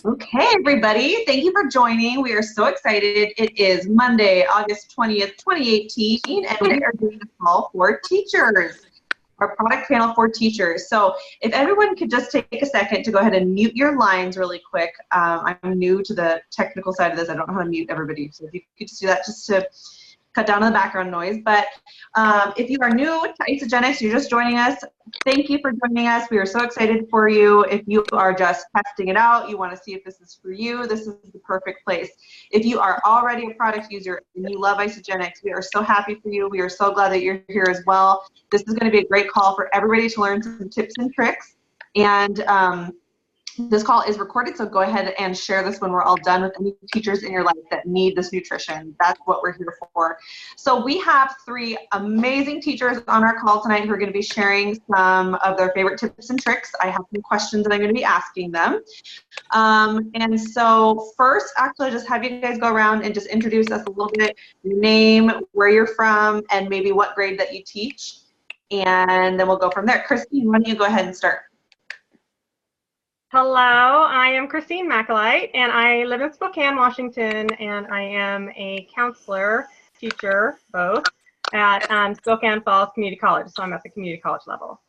Okay, everybody, thank you for joining. We are so excited. It is Monday, August 20th, 2018, and we are doing a call for teachers, our product panel for teachers. So if everyone could just take a second to go ahead and mute your lines really quick. I'm new to the technical side of this. I don't know how to mute everybody. So if you could just do that just to cut down on the background noise. But if you are new to Isagenix, you're just joining us, thank you for joining us. We are so excited for you. If you are just testing it out, you want to see if this is for you, this is the perfect place. If you are already a product user and you love Isagenix, we are so happy for you. We are so glad that you're here as well. This is going to be a great call for everybody to learn some tips and tricks. And this call is recorded, so go ahead and share this when we're all done with any teachers in your life that need this nutrition. That's what we're here for. So we have three amazing teachers on our call tonight who are going to be sharing some of their favorite tips and tricks. I have some questions that I'm going to be asking them. And so first, actually, just have you guys go around and just introduce us a little bit, your name, where you're from, and maybe what grade that you teach. And then we'll go from there. Christie, why don't you go ahead and start? Hello, I am Christine McAlite, and I live in Spokane, Washington, and I am a counselor, teacher, both, at Spokane Falls Community College, so I'm at the community college level.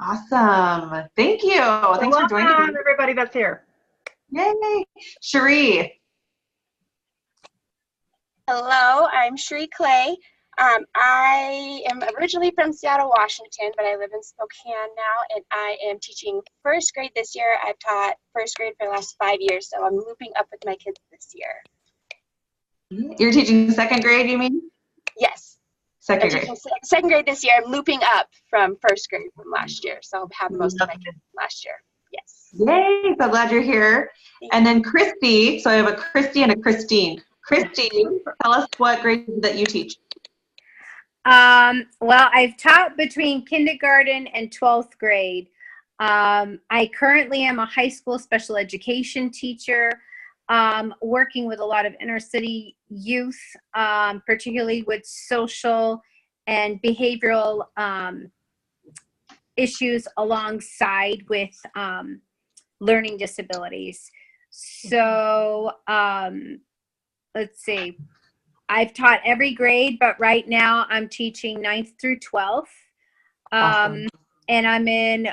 Awesome. Thank you. Thanks for joining me. Everybody that's here. Yay. Shuree. Hello, I'm Shuree Clay. I am originally from Seattle, Washington, but I live in Spokane now, and I am teaching first grade this year. I've taught first grade for the last 5 years, so I'm looping up with my kids this year. You're teaching second grade, you mean? Yes. Second grade. Second grade this year. I'm looping up from first grade from last year, so I'll have most of my kids from last year. Yes. Yay, so glad you're here. And then Christy, so I have a Christy and a Christine. Christy, tell us what grade that you teach. Well, I've taught between kindergarten and 12th grade. I currently am a high school special education teacher, working with a lot of inner city youth, particularly with social and behavioral issues alongside with learning disabilities. So let's see. I've taught every grade, but right now I'm teaching 9th through 12th. Awesome. And I'm in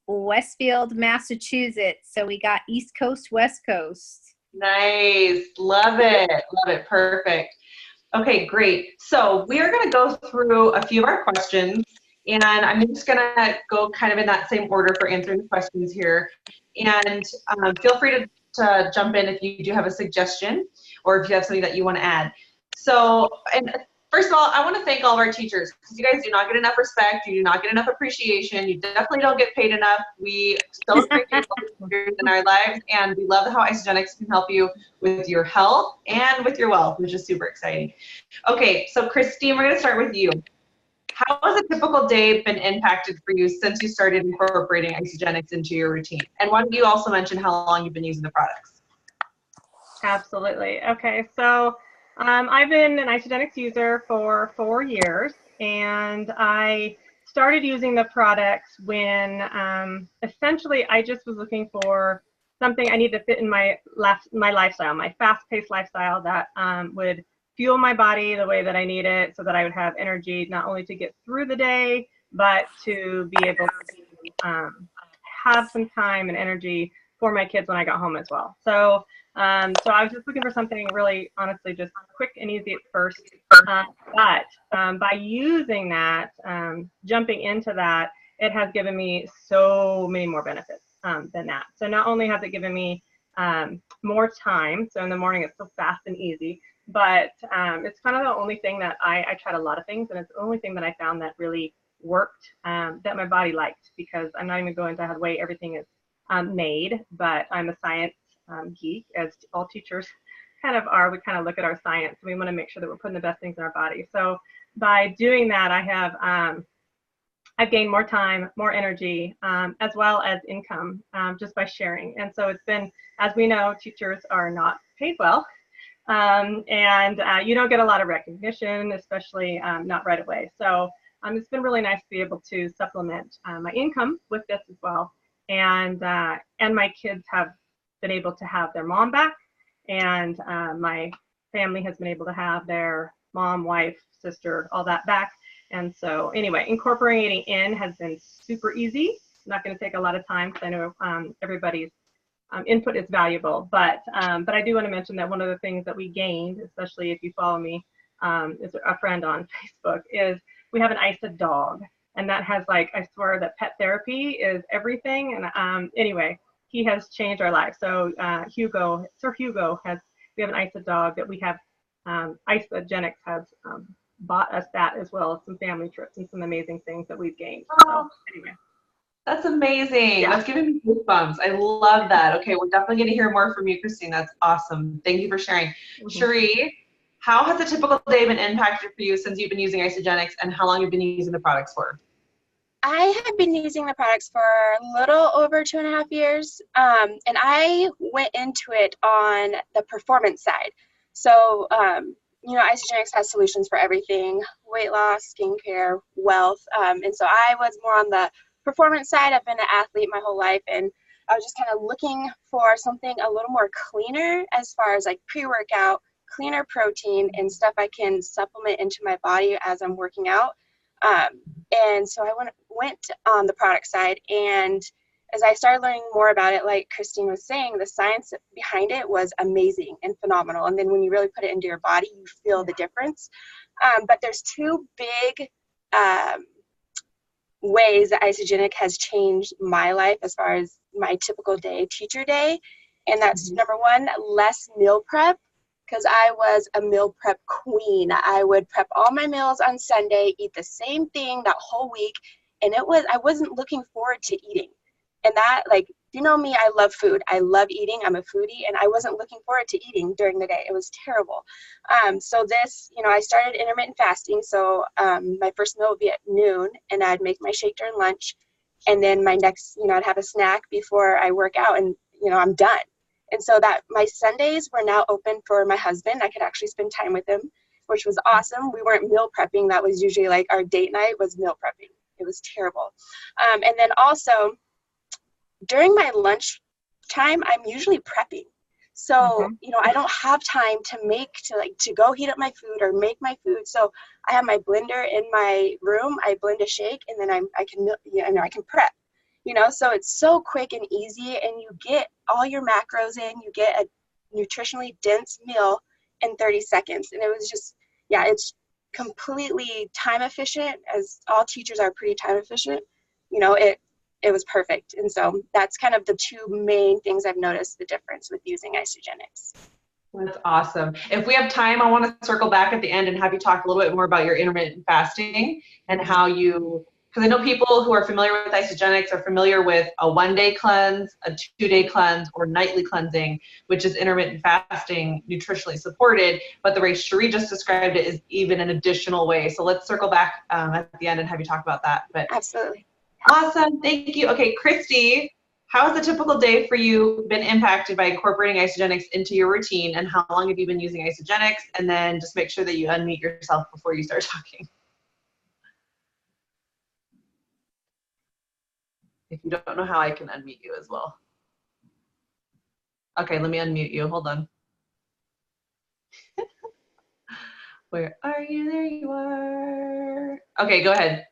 Westfield, Massachusetts. So we got East Coast, West Coast. Nice. Love it. Love it. Perfect. Okay, great. So we are going to go through a few of our questions, and I'm just going to go kind of in that same order for answering the questions here. And feel free to jump in if you do have a suggestion or if you have something that you want to add. So, and first of all, I want to thank all of our teachers, because you guys do not get enough respect, you do not get enough appreciation, you definitely don't get paid enough. We so appreciate all the teachers in our lives, and we love how Isagenix can help you with your health and with your wealth, which is super exciting. Okay, so Christine, we're going to start with you. How has a typical day been impacted for you since you started incorporating Isagenix into your routine? And why don't you also mention how long you've been using the products? Absolutely. Okay, so I've been an Isagenix user for 4 years, and I started using the products when essentially I just was looking for something I needed to fit in my lifestyle, my fast-paced lifestyle that would fuel my body the way that I need it, so that I would have energy not only to get through the day, but to be able to have some time and energy for my kids when I got home as well. So I was just looking for something really, honestly, just quick and easy at first. But by using that, jumping into that, it has given me so many more benefits than that. So not only has it given me more time, so in the morning it's so fast and easy, but it's kind of the only thing that I tried a lot of things, and it's the only thing that I found that really worked, that my body liked, because I'm not even going into how the way everything is made, but I'm a science geek, as all teachers kind of are. We kind of look at our science, and we want to make sure that we're putting the best things in our body. So by doing that, I have I've gained more time, more energy, as well as income, just by sharing. And so it's been, as we know, teachers are not paid well, and you don't get a lot of recognition, especially not right away. So it's been really nice to be able to supplement my income with this as well. And my kids have been able to have their mom back, and my family has been able to have their mom, wife, sister, all that back. And so anyway, incorporating in has been super easy. Not going to take a lot of time because I know everybody's input is valuable, but I do want to mention that one of the things that we gained, especially if you follow me, is a friend on Facebook, is we have an ISA dog, and that has, like, I swear that pet therapy is everything. And anyway, he has changed our life. So Sir Hugo we have an ISA dog that we have. Isagenix has bought us that, as well as some family trips and some amazing things that we've gained. So anyway. That's amazing. Yeah. That's giving me goosebumps. I love that. Okay, we're definitely going to hear more from you, Christine. That's awesome. Thank you for sharing. Shuree, how has a typical day been impacted for you since you've been using Isagenix, and how long you've been using the products for? I have been using the products for a little over 2.5 years, and I went into it on the performance side. So, Isagenix has solutions for everything: weight loss, skincare, wealth, and so I was more on the performance side. I've been an athlete my whole life, and I was just kind of looking for something a little more cleaner as far as like pre-workout, cleaner protein, and stuff I can supplement into my body as I'm working out. And so I went on the product side, and as I started learning more about it, like Christine was saying, the science behind it was amazing and phenomenal. And then when you really put it into your body, you feel the difference. But there's two big ways that Isagenix has changed my life as far as my typical teacher day. And that's number one, less meal prep, because I was a meal prep queen. I would prep all my meals on Sunday, eat the same thing that whole week. And I wasn't looking forward to eating. And that, like, you know me, I love food. I love eating. I'm a foodie, and I wasn't looking forward to eating during the day. It was terrible. So this, I started intermittent fasting. So my first meal would be at noon, and I'd make my shake during lunch. And then my next, I'd have a snack before I work out, and, I'm done. And so that my Sundays were now open for my husband. I could actually spend time with him, which was awesome. We weren't meal prepping. That was usually like our date night was meal prepping. It was terrible. And then also, during my lunch time, I'm usually prepping. So, I don't have time to go heat up my food or make my food. So I have my blender in my room. I blend a shake, and then I can prep, so it's so quick and easy, and you get all your macros in, you get a nutritionally dense meal in 30 seconds. And it was just, it's completely time efficient, as all teachers are pretty time efficient. It was perfect. And so that's kind of the two main things I've noticed the difference with using Isagenix. That's awesome. If we have time, I want to circle back at the end and have you talk a little bit more about your intermittent fasting and how because I know people who are familiar with Isagenix are familiar with a 1-day cleanse, a 2-day cleanse, or nightly cleansing, which is intermittent fasting, nutritionally supported. But the way Shuree just described it is even an additional way. So let's circle back at the end and have you talk about that. But absolutely. Awesome. Thank you. Okay, Christy, how has a typical day for you been impacted by incorporating Isagenix into your routine, and how long have you been using Isagenix? And then just make sure that you unmute yourself before you start talking. If you don't know how, I can unmute you as well. Okay, let me unmute you. Hold on. Where are you? There you are. Okay, go ahead.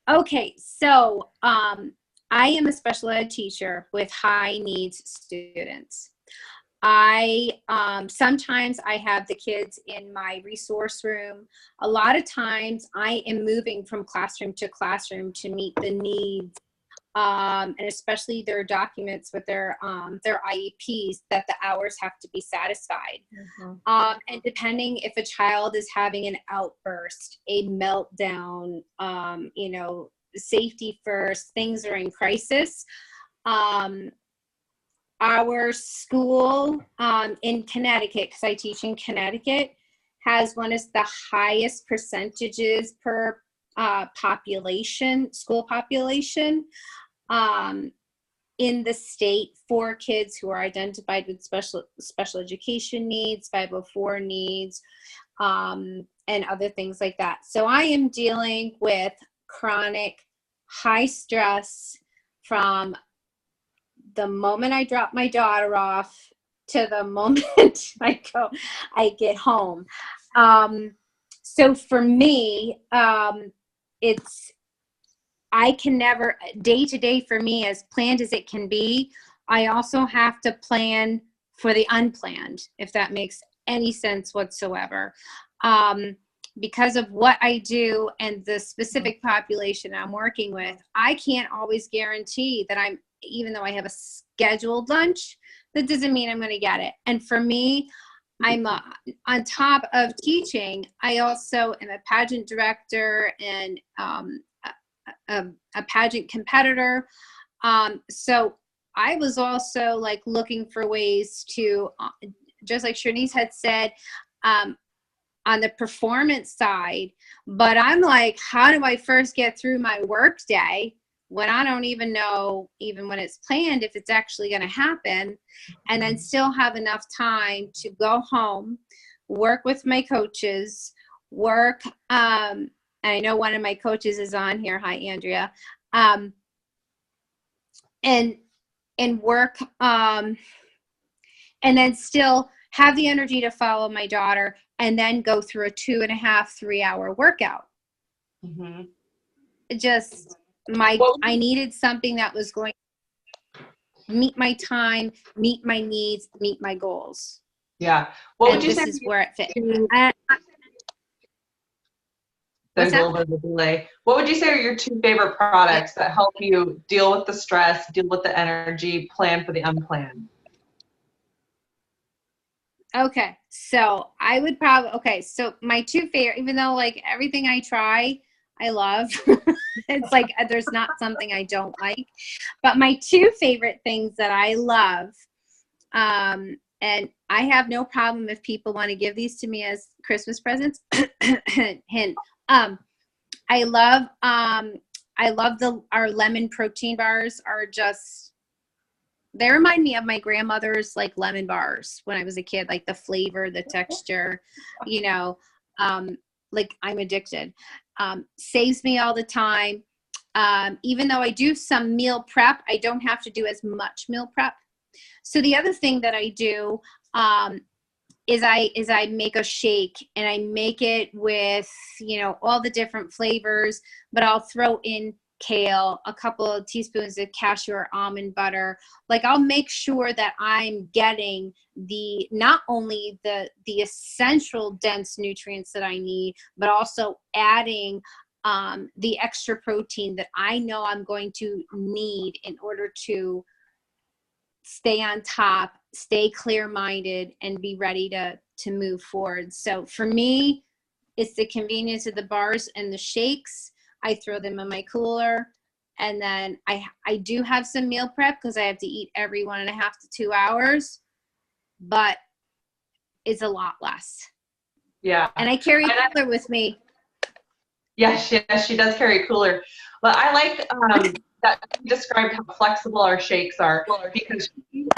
Okay, so I am a special ed teacher with high needs students. Sometimes I have the kids in my resource room. A lot of times I am moving from classroom to classroom to meet the needs, and especially their documents with their IEPs, that the hours have to be satisfied. And depending if a child is having an outburst, a meltdown, safety first, things are in crisis. Our school in Connecticut, because I teach in Connecticut, has one of the highest percentages per school population in the state for kids who are identified with special education needs, 504 needs, and other things like that. So I am dealing with chronic high stress from the moment I drop my daughter off to the moment I get home. So for me, I can never, day to day for me, as planned as it can be, I also have to plan for the unplanned, if that makes any sense whatsoever. Because of what I do and the specific population I'm working with, I can't always guarantee that even though I have a scheduled lunch, that doesn't mean I'm going to get it. And for me, I'm on top of teaching, I also am a pageant director and a pageant competitor. So I was also like looking for ways to, just like Shuree had said, on the performance side, but I'm like, how do I first get through my work day when I don't even know, even when it's planned, if it's actually going to happen, and then still have enough time to go home, work with my coaches, work, and I know one of my coaches is on here. Hi, Andrea. And work, and then still have the energy to follow my daughter and then go through a 2.5, 3 hour workout. Mm-hmm. I needed something that was going to meet my time, meet my needs, meet my goals. Yeah. What would you this say? This is where it fits. There's a little bit of a delay. What would you say are your 2 favorite products that help you deal with the stress, deal with the energy, plan for the unplanned? Okay, so I would probably, so my 2 favorite, even though like everything I try, I love, it's like there's not something I don't like, but my 2 favorite things that I love, and I have no problem if people want to give these to me as Christmas presents, hint, I love our lemon protein bars are just, they remind me of my grandmother's like lemon bars when I was a kid, like the flavor, the texture, like I'm addicted. Saves me all the time. Even though I do some meal prep, I don't have to do as much meal prep. So the other thing that I do is I make a shake, and I make it with, all the different flavors, but I'll throw in kale, a couple of teaspoons of cashew or almond butter. Like I'll make sure that I'm getting not only the essential dense nutrients that I need, but also adding the extra protein that I know I'm going to need in order to stay on top, stay clear-minded, and be ready to move forward. So for me, it's the convenience of the bars and the shakes. I throw them in my cooler, and then I do have some meal prep because I have to eat every 1.5 to 2 hours, but it's a lot less. Yeah. And I carry a cooler with me. Yes, she does carry a cooler. But I like that you described how flexible our shakes are, because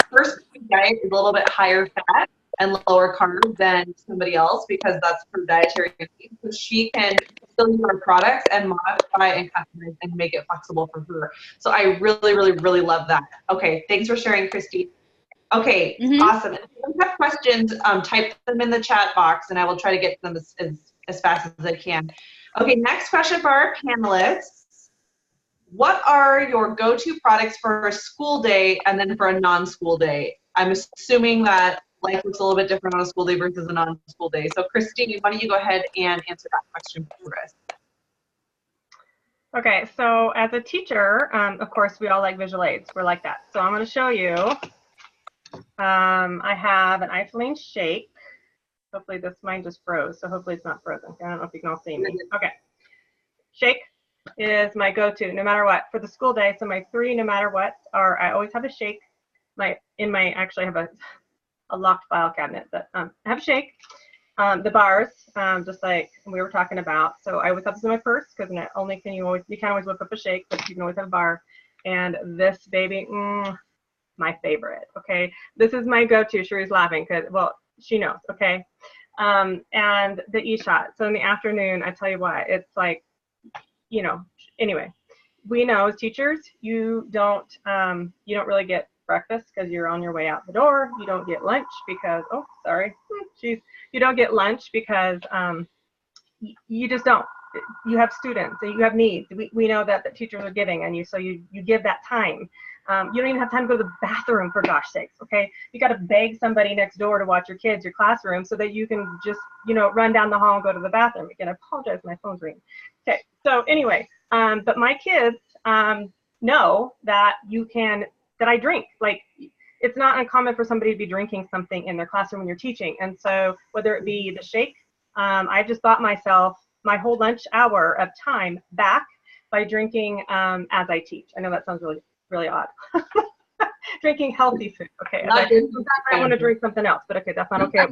first diet is a little bit higher fat and lower carb than somebody else, because that's her dietary needs. So she can still use our products and modify and customize and make it flexible for her. So I really, really, really love that. Okay, thanks for sharing, Christy. Okay, Awesome. If you have questions, type them in the chat box, and I will try to get to them as fast as I can. Okay, next question for our panelists. What are your go-to products for a school day and then for a non-school day? I'm assuming that life looks a little bit different on a school day versus a non-school day. So Christine, why don't you go ahead and answer that question for us? Okay, so as a teacher, of course, we all like visual aids. We're like that. So I'm going to show you. I have an isolene shake. Hopefully mine just froze, so hopefully it's not frozen. I don't know if you can all see me. Okay. Shake is my go-to no matter what for the school day. So my 3 no matter what are, I always have a shake. Actually I have a locked file cabinet, but I have a shake. The bars, just like we were talking about. So I always have this in my purse, because not only can you can't always whip up a shake, but you can always have a bar. And this baby, my favorite. Okay, this is my go-to. Shuree's laughing because, well, she knows. Okay, and the e-shot. So in the afternoon, I tell you what, it's like, anyway, we know as teachers, you don't really get breakfast because you're on your way out the door. You don't get lunch because, oh, sorry, you don't get lunch because you just don't. You have students, you have needs. We know that the teachers are giving, and so you give that time. You don't even have time to go to the bathroom, for gosh sakes, okay? You got to beg somebody next door to watch your kids, your classroom, so that you can just, run down the hall and go to the bathroom. Again, I apologize, my phone's ringing. Okay, so anyway, but my kids know that that I drink. Like, it's not uncommon for somebody to be drinking something in their classroom when you're teaching. And so whether it be the shake, I just bought myself my whole lunch hour of time back by drinking as I teach. I know that sounds really, really odd. Drinking healthy food. Okay. I want to drink something else, but okay, that's not okay.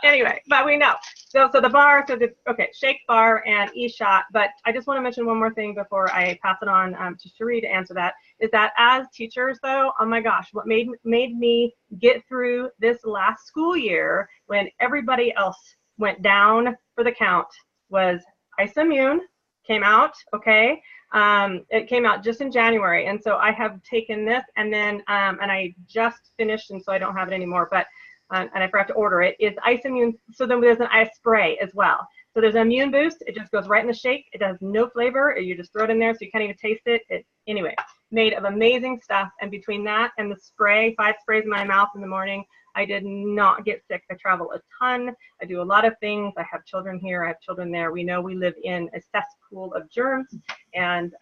Anyway, but we know. So the bar, okay, shake, bar, and e-shot. But I just want to mention one more thing before I pass it on to Shuree to answer that, is that as teachers, though, oh my gosh, what made me get through this last school year when everybody else went down for the count was Isagenix came out, okay? It came out just in January, and so I have taken this, and then and I just finished, and so I don't have it anymore, but and I forgot to order it, is Isagenix. So then there's an ice spray as well. So there's an immune boost. It just goes right in the shake. It has no flavor. You just throw it in there, so you can't even taste it. Anyway, made of amazing stuff, and between that and the spray, 5 sprays in my mouth in the morning, I did not get sick. I travel a ton. I do a lot of things. I have children here. I have children there. We know we live in a cesspool of germs. And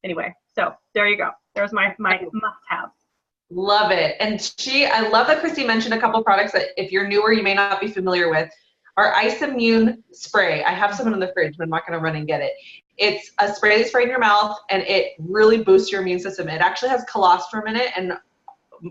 anyway, so there you go. There's my must-have. Love it. And I love that Christie mentioned a couple products that if you're newer, you may not be familiar with. Our Isagenix spray. I have some in the fridge, but I'm not going to run and get it. It's a spray that's sprayed in your mouth, and it really boosts your immune system. It actually has colostrum in it, and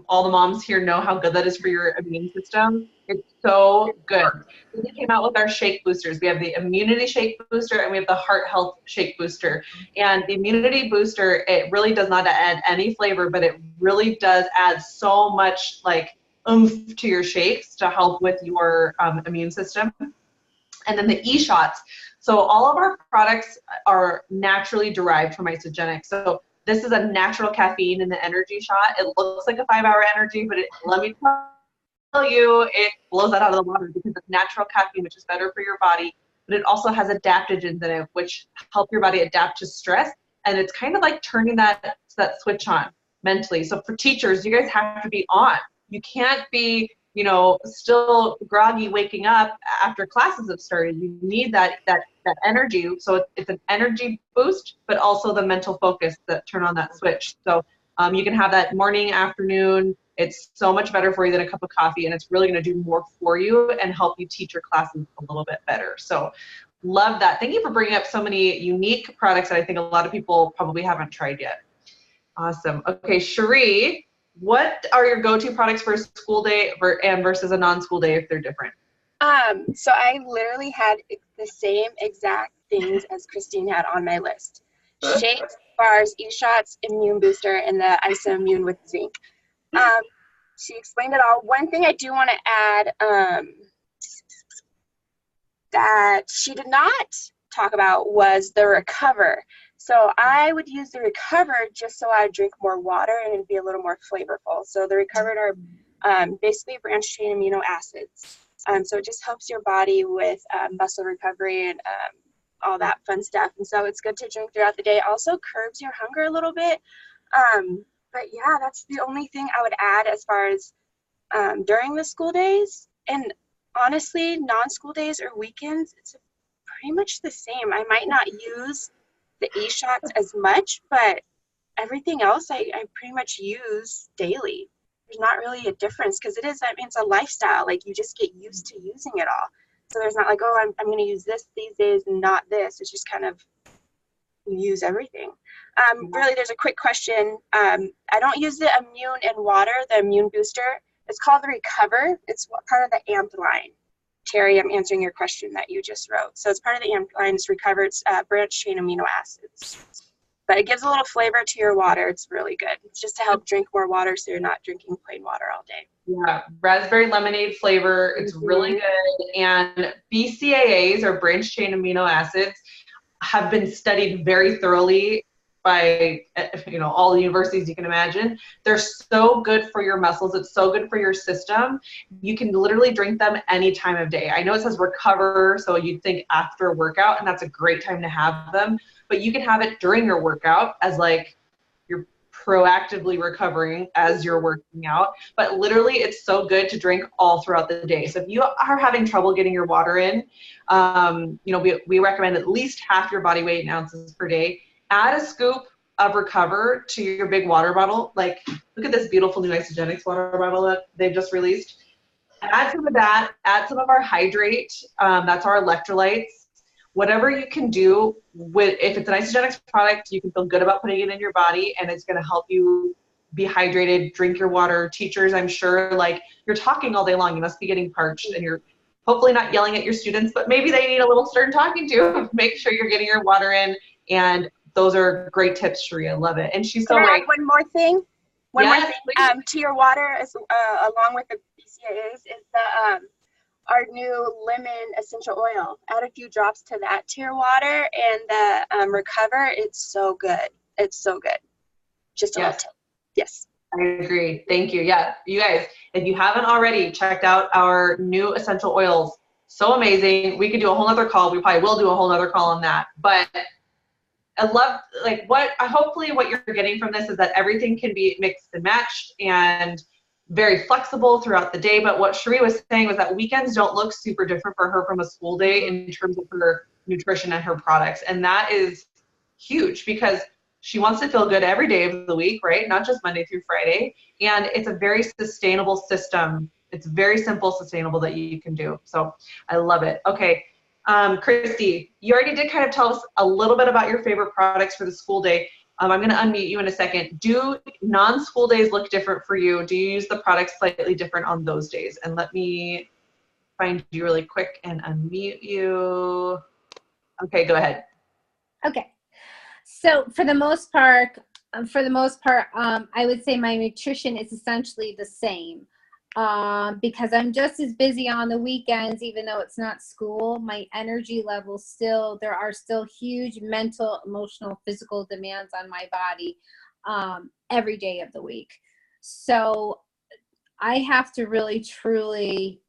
all the moms here know how good that is for your immune system. It's so good. We came out with our shake boosters. We have the immunity shake booster, and we have the heart health shake booster. And the immunity booster, it really does not add any flavor, but it really does add so much like oomph to your shakes to help with your immune system. And then the e-shots. So all of our products are naturally derived from Isagenix. So this is a natural caffeine in the energy shot. It looks like a 5-hour energy, but let me tell you, it blows that out of the water because it's natural caffeine, which is better for your body. But it also has adaptogens in it, which help your body adapt to stress. And it's kind of like turning that switch on mentally. So for teachers, you guys have to be on. You can't be, still groggy waking up after classes have started. You need that energy. So it's an energy boost, but also the mental focus that turn on that switch. So you can have that morning, afternoon. It's so much better for you than a cup of coffee, and it's really going to do more for you and help you teach your classes a little bit better. So love that. Thank you for bringing up so many unique products that I think a lot of people probably haven't tried yet. Awesome. Okay, Shuree, what are your go-to products for a school day and versus a non-school day if they're different? So I literally had the same exact things as Christine had on my list. Shakes, bars, e-shots, immune booster, and the Isagenix with zinc. She explained it all. One thing I do want to add that she did not talk about was the Recover. So I would use the Recover just so I would drink more water and it'd be a little more flavorful. So the Recovered are basically branched chain amino acids. So it just helps your body with muscle recovery and all that fun stuff. And so it's good to drink throughout the day. Also curbs your hunger a little bit. But yeah, that's the only thing I would add as far as during the school days. And honestly, non-school days or weekends, it's pretty much the same. I might not use the e-shots as much, but everything else I pretty much use daily. There's not really a difference because it's a lifestyle. Like you just get used to using it all. So there's not like, oh, I'm going to use this these days and not this. It's just kind of you use everything. Really, there's a quick question. I don't use the immune in water, the immune booster. It's called the Recover. It's part of the AMP line. Terry, I'm answering your question that you just wrote. So it's part of the AMP line. It's Recovered. It's branched chain amino acids. But it gives a little flavor to your water. It's really good. It's just to help drink more water so you're not drinking plain water all day. Yeah, raspberry lemonade flavor. It's really good. And BCAAs, or branched chain amino acids, have been studied very thoroughly by, all the universities you can imagine. They're so good for your muscles. It's so good for your system. You can literally drink them any time of day. I know it says recover, so you'd think after a workout, and that's a great time to have them, but you can have it during your workout as like you're proactively recovering as you're working out. But literally, it's so good to drink all throughout the day. So if you are having trouble getting your water in, we recommend at least half your body weight in ounces per day. Add a scoop of Recover to your big water bottle. Like, look at this beautiful new Isagenix water bottle that they've just released. Add some of that. Add some of our Hydrate. That's our electrolytes. Whatever you can do with, if it's an Isagenix product, you can feel good about putting it in your body, and it's going to help you be hydrated, drink your water. Teachers, I'm sure, like, you're talking all day long. You must be getting parched, and you're hopefully not yelling at your students, but maybe they need a little stern talking to. Make sure you're getting your water in, and those are great tips, Shuree. I love it. And she's so right. One more thing. One yes, more thing. To your water, along with the BCAAs, is the our new lemon essential oil. Add a few drops to that to your water, and the Recover. It's so good. It's so good. Just a little tip. Yes. I agree. Thank you. Yeah, you guys, if you haven't already checked out our new essential oils, so amazing. We could do a whole nother call. We probably will do a whole nother call on that. But I love, like, hopefully what you're getting from this is that everything can be mixed and matched and very flexible throughout the day. But what Shuree was saying was that weekends don't look super different for her from a school day in terms of her nutrition and her products. And that is huge because she wants to feel good every day of the week, right? Not just Monday through Friday. And it's a very sustainable system. It's very simple, sustainable that you can do. So I love it. Okay. Christie, you already did kind of tell us a little bit about your favorite products for the school day. I'm going to unmute you in a second. Do non-school days look different for you? Do you use the products slightly different on those days? And let me find you really quick and unmute you. Okay, go ahead. Okay. So for the most part, I would say my nutrition is essentially the same. Because I'm just as busy on the weekends, even though it's not school. My energy levels there are still huge mental, emotional, physical demands on my body every day of the week. So I have to really, truly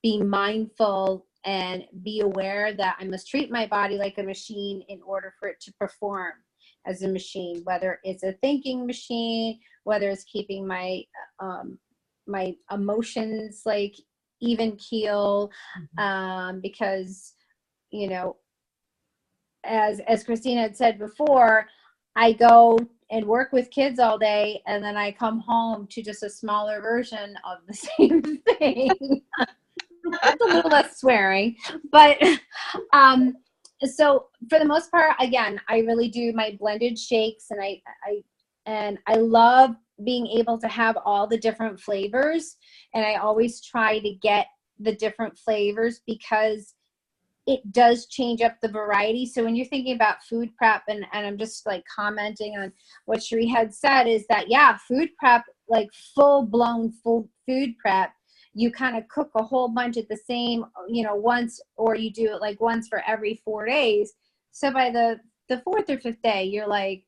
be mindful and be aware that I must treat my body like a machine in order for it to perform as a machine, whether it's a thinking machine, whether it's keeping my my emotions like even keel, because as Christina had said before, I go and work with kids all day, and then I come home to just a smaller version of the same thing. That's a little less swearing, but so for the most part, again, I really do my blended shakes, and I love being able to have all the different flavors, and I always try to get the different flavors because it does change up the variety. So when you're thinking about food prep, and I'm just like commenting on what Shuree had said, is that, yeah, food prep, like full food prep, you kind of cook a whole bunch at the same, once, or you do it like once for every 4 days. So by the fourth or fifth day, you're like,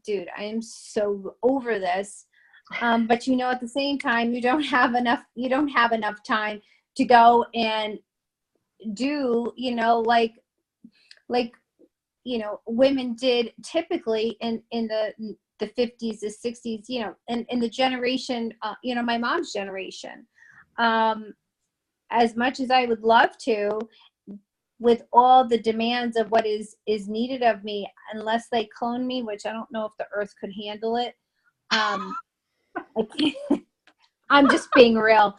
dude, I am so over this. But at the same time, you don't have enough time to go and do, like women did typically in the 50s, the 60s, and in the generation, my mom's generation. As much as I would love to, with all the demands of what is needed of me, unless they clone me, which I don't know if the earth could handle it. I'm just being real.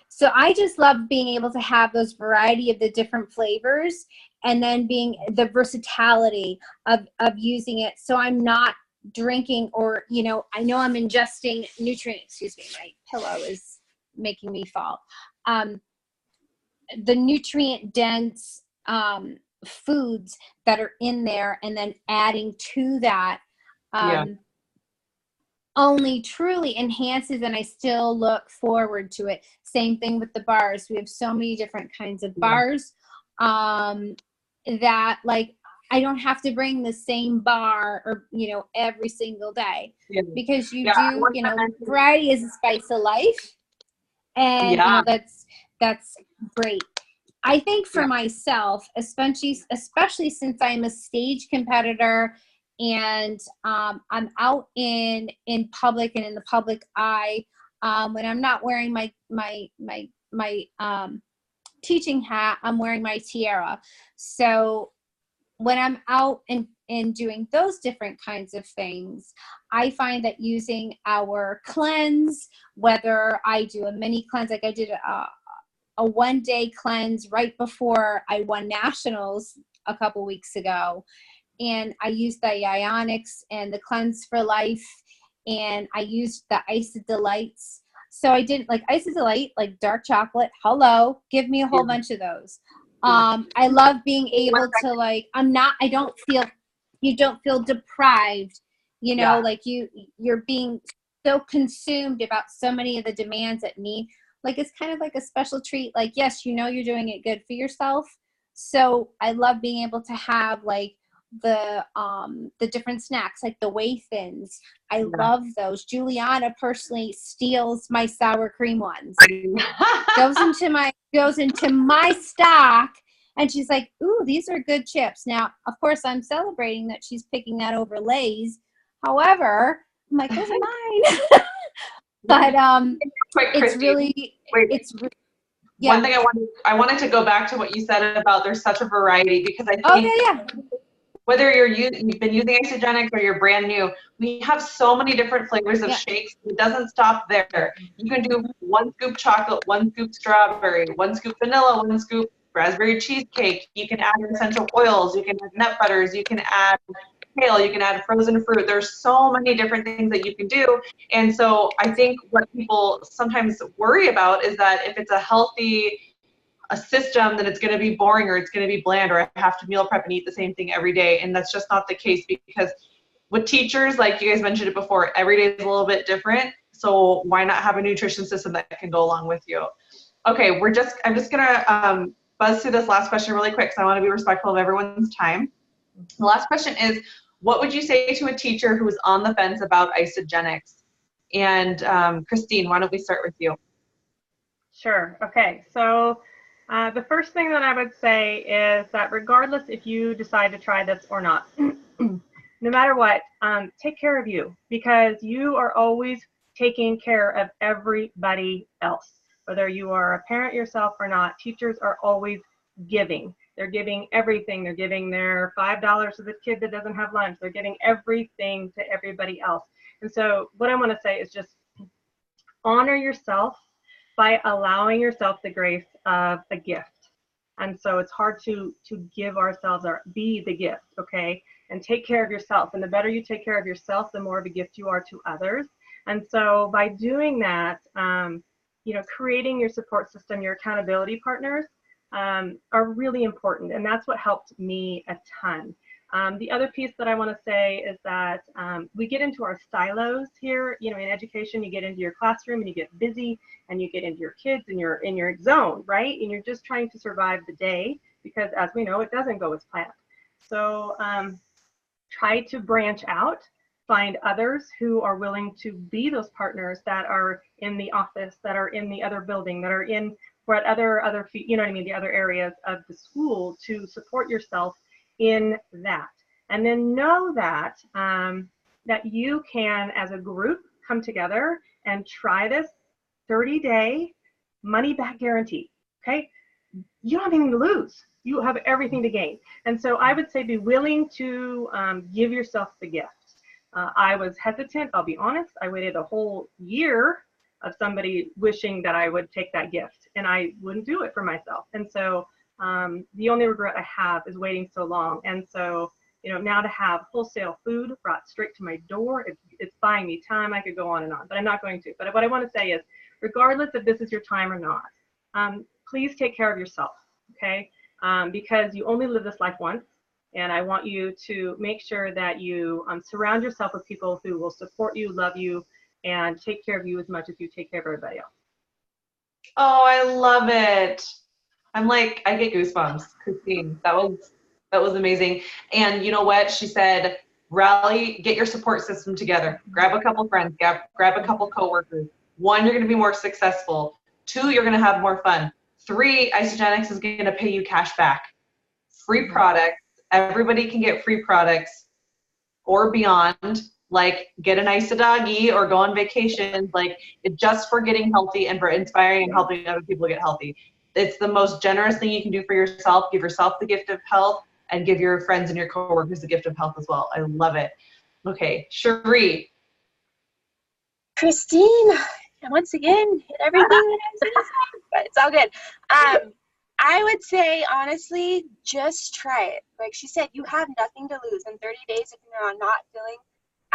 So I just love being able to have those variety of the different flavors, and then being the versatility of using it. So I'm not drinking, or, I know I'm ingesting nutrients. Excuse me, my pillow is making me fall. The nutrient dense foods that are in there, and then adding to that only truly enhances, and I still look forward to it. Same thing with the bars. We have so many different kinds of bars that, like, I don't have to bring the same bar or, every single day, because you do, variety is the spice of life. And, that's great. I think for myself, especially since I'm a stage competitor and I'm out in public and in the public eye, when I'm not wearing my teaching hat, I'm wearing my tiara. So when I'm out and doing those different kinds of things, I find that using our cleanse, whether I do a mini cleanse, like I did a one-day cleanse right before I won nationals a couple weeks ago, and I used the Isagenix and the Cleanse for Life, and I used the Isadelights. So I did like Isadelight, like dark chocolate. Hello, give me a whole bunch of those. I love being able to, like, you don't feel deprived, like you're being so consumed about so many of the demands that need, like, it's kind of like a special treat. Like, yes, you're doing it good for yourself. So I love being able to have, like, the different snacks, like the whey thins. I love those. Juliana personally steals my sour cream ones. goes into my stock, and she's like, "Ooh, these are good chips." Now, of course, I'm celebrating that she's picking that over Lay's. However, I'm like, "Those are mine." But it's really, one thing I wanted to go back to what you said about there's such a variety, because I think whether you've been using Isagenix or you're brand new, we have so many different flavors of shakes. It doesn't stop there. You can do 1 scoop chocolate, 1 scoop strawberry, 1 scoop vanilla, 1 scoop raspberry cheesecake. You can add essential oils. You can add nut butters. You can add kale. You can add frozen fruit. There's so many different things that you can do. And so I think what people sometimes worry about is that if it's a system, then it's going to be boring, or it's going to be bland, or I have to meal prep and eat the same thing every day. And that's just not the case, because with teachers, like you guys mentioned it before, every day is a little bit different. So why not have a nutrition system that can go along with you? Okay, I'm just going to buzz through this last question really quick, because I want to be respectful of everyone's time. The last question is, what would you say to a teacher who is on the fence about Isagenix? And Christine, why don't we start with you? Sure. Okay. So the first thing that I would say is that regardless if you decide to try this or not, no matter what, take care of you, because you are always taking care of everybody else. Whether you are a parent yourself or not, teachers are always giving. They're giving everything. They're giving their $5 to the kid that doesn't have lunch. They're giving everything to everybody else. And so what I want to say is just honor yourself by allowing yourself the grace of a gift. And so it's hard to give ourselves or be the gift, okay? And take care of yourself. And the better you take care of yourself, the more of a gift you are to others. And so by doing that, creating your support system, your accountability partners are really important. And that's what helped me a ton. The other piece that I want to say is that we get into our silos here. In education, you get into your classroom and you get busy, and you get into your kids and you're in your zone, right? And you're just trying to survive the day, because as we know, it doesn't go as planned. So try to branch out, find others who are willing to be those partners that are in the office, that are in the other building, that are in what other the other areas of the school, to support yourself in that. And then know that that you can, as a group, come together and try this 30-day money back guarantee. Okay, you don't have anything to lose, you have everything to gain. And so I would say be willing to give yourself the gift. I was hesitant, I'll be honest. I waited a whole year of somebody wishing that I would take that gift, and I wouldn't do it for myself. And so the only regret I have is waiting so long. And so, now to have wholesale food brought straight to my door, it's buying me time. I could go on and on, but I'm not going to. But what I want to say is, regardless if this is your time or not, please take care of yourself, okay? Because you only live this life once. And I want you to make sure that you surround yourself with people who will support you, love you, and take care of you as much as you take care of everybody else. Oh, I love it. I get goosebumps, Christine. That was That was amazing. And you know what? She said, rally, get your support system together. Grab a couple friends, grab a couple coworkers. 1, you're going to be more successful. 2, you're going to have more fun. 3, Isagenix is going to pay you cash back. Free products. Everybody can get free products or beyond, like get an Isa doggy or go on vacation. Like, it's just for getting healthy and for inspiring and helping other people get healthy. It's the most generous thing you can do for yourself. Give yourself the gift of health and give your friends and your coworkers the gift of health as well. I love it. Okay, Shuree. Christine, and once again, hit everything that I was going to say, but it's all good. I would say, honestly, just try it. Like she said, you have nothing to lose. In 30 days, if you're not feeling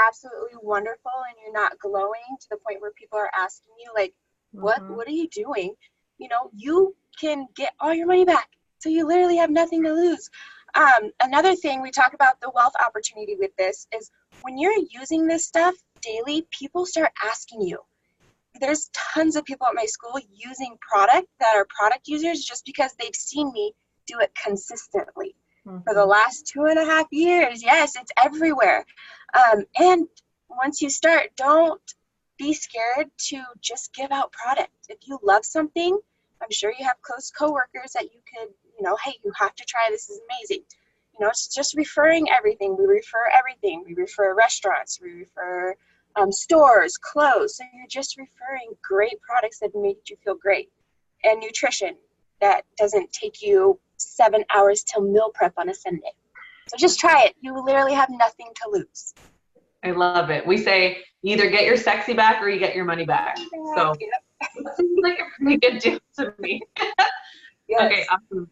absolutely wonderful and you're not glowing to the point where people are asking you, like, what are you doing? You know, you can get all your money back. So you literally have nothing to lose. Another thing, we talk about the wealth opportunity with this is when you're using this stuff daily, people start asking you. There's tons of people at my school using product that are product users just because they've seen me do it consistently for the last 2.5 years. Yes, it's everywhere. And once you start, don't be scared to just give out product. If you love something, I'm sure you have close coworkers that you could, hey, you have to try this, is amazing. It's just referring everything. We refer everything. We refer restaurants. We refer stores, clothes. So you're just referring great products that make you feel great, and nutrition that doesn't take you 7 hours till meal prep on a Sunday. So just try it. You literally have nothing to lose. I love it. We say either get your sexy back or you get your money back. So it seems like a pretty good deal to me. Yes. Okay, awesome.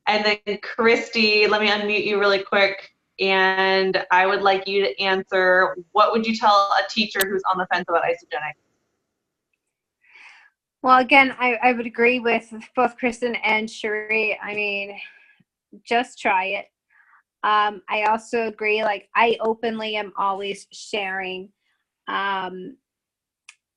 And then Christy, let me unmute you really quick. And I would like you to answer, what would you tell a teacher who's on the fence about Isagenix? Well, again, I would agree with both Kristen and Shuree. I mean, just try it. I also agree, like, I openly am always sharing.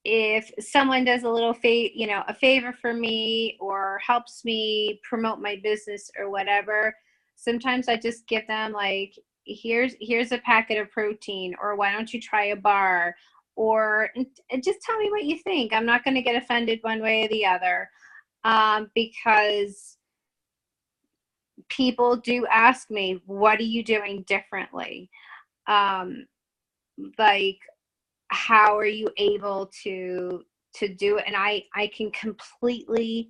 If someone does a little a favor for me or helps me promote my business or whatever, sometimes I just give them, like, here's a packet of protein, or why don't you try a bar, or and just tell me what you think. I'm not going to get offended one way or the other, because people do ask me, what are you doing differently? Like, how are you able to do it? And I can completely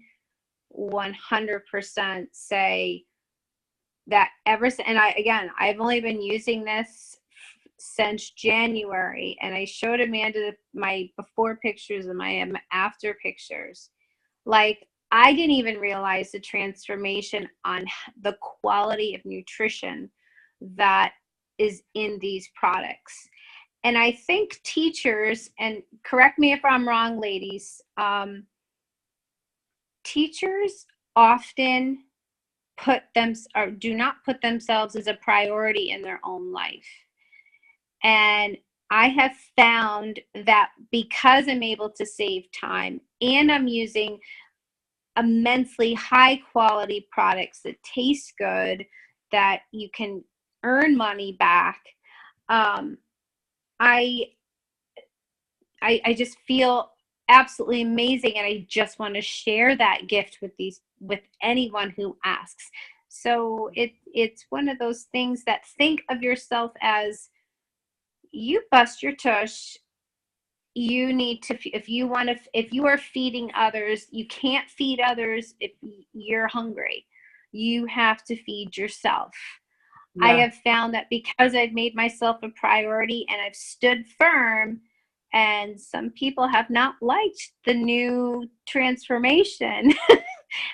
100% say that I've only been using this since January, and I showed Amanda my before pictures and my after pictures. Like, I didn't even realize the transformation on the quality of nutrition that is in these products. And I think teachers, and correct me if I'm wrong, ladies, teachers often do not put themselves as a priority in their own life. And I have found that because I'm able to save time and I'm using immensely high quality products that taste good, that you can earn money back, I just feel absolutely amazing, and I just want to share that gift with anyone who asks. So it's one of those things that, think of yourself as, you bust your tush. You need to, if you are feeding others, you can't feed others if you're hungry. You have to feed yourself. Yeah. I have found that because I've made myself a priority and I've stood firm, and some people have not liked the new transformation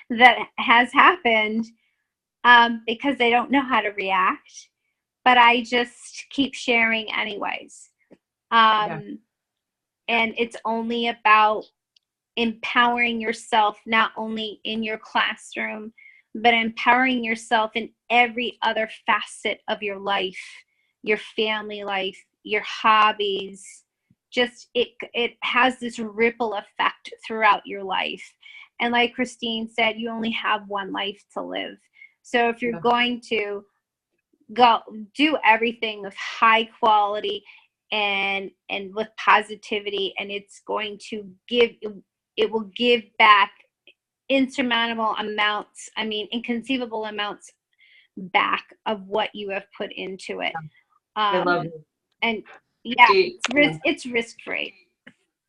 that has happened, because they don't know how to react, but I just keep sharing anyways. And it's only about empowering yourself, not only in your classroom, but empowering yourself in every other facet of your life, your family life, your hobbies. Just it has this ripple effect throughout your life. And like Christine said, you only have one life to live. So if you're going to do everything with high quality and with positivity, and it's going to it will give back insurmountable amounts, I mean inconceivable amounts back of what you have put into it. I love it. And yeah, it's risk free.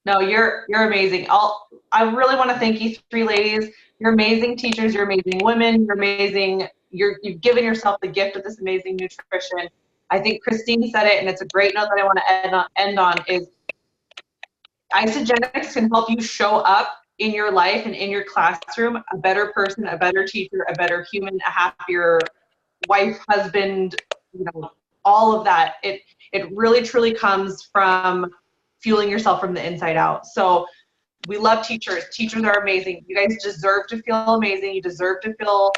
No, you're amazing. I really want to thank you three ladies. You're amazing teachers. You're amazing women. You're amazing. You've given yourself the gift of this amazing nutrition. I think Christine said it, and it's a great note that I want to end on is Isagenix can help you show up in your life and in your classroom a better person, a better teacher, a better human, a happier wife, husband, all of that. It really truly comes from fueling yourself from the inside out. So we love teachers. Teachers are amazing. You guys deserve to feel amazing. You deserve to feel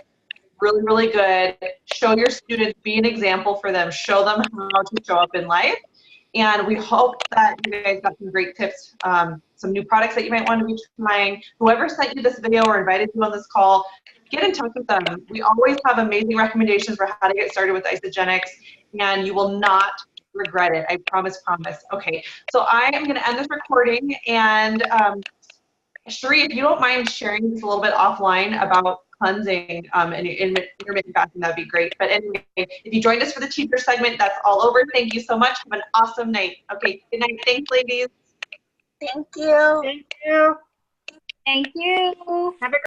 really, really good. Show your students, be an example for them. Show them how to show up in life. And we hope that you guys got some great tips, some new products that you might want to be trying. Whoever sent you this video or invited you on this call, get in touch with them. We always have amazing recommendations for how to get started with Isagenix, and you will not regret it. I promise. Okay, so I am going to end this recording, and Shuree, if you don't mind sharing just a little bit offline about cleansing and intermittent fasting, that'd be great. But anyway, if you joined us for the teacher segment, that's all over. Thank you so much. Have an awesome night. Okay, good night. Thanks, ladies. Thank you. Thank you. Thank you. Have a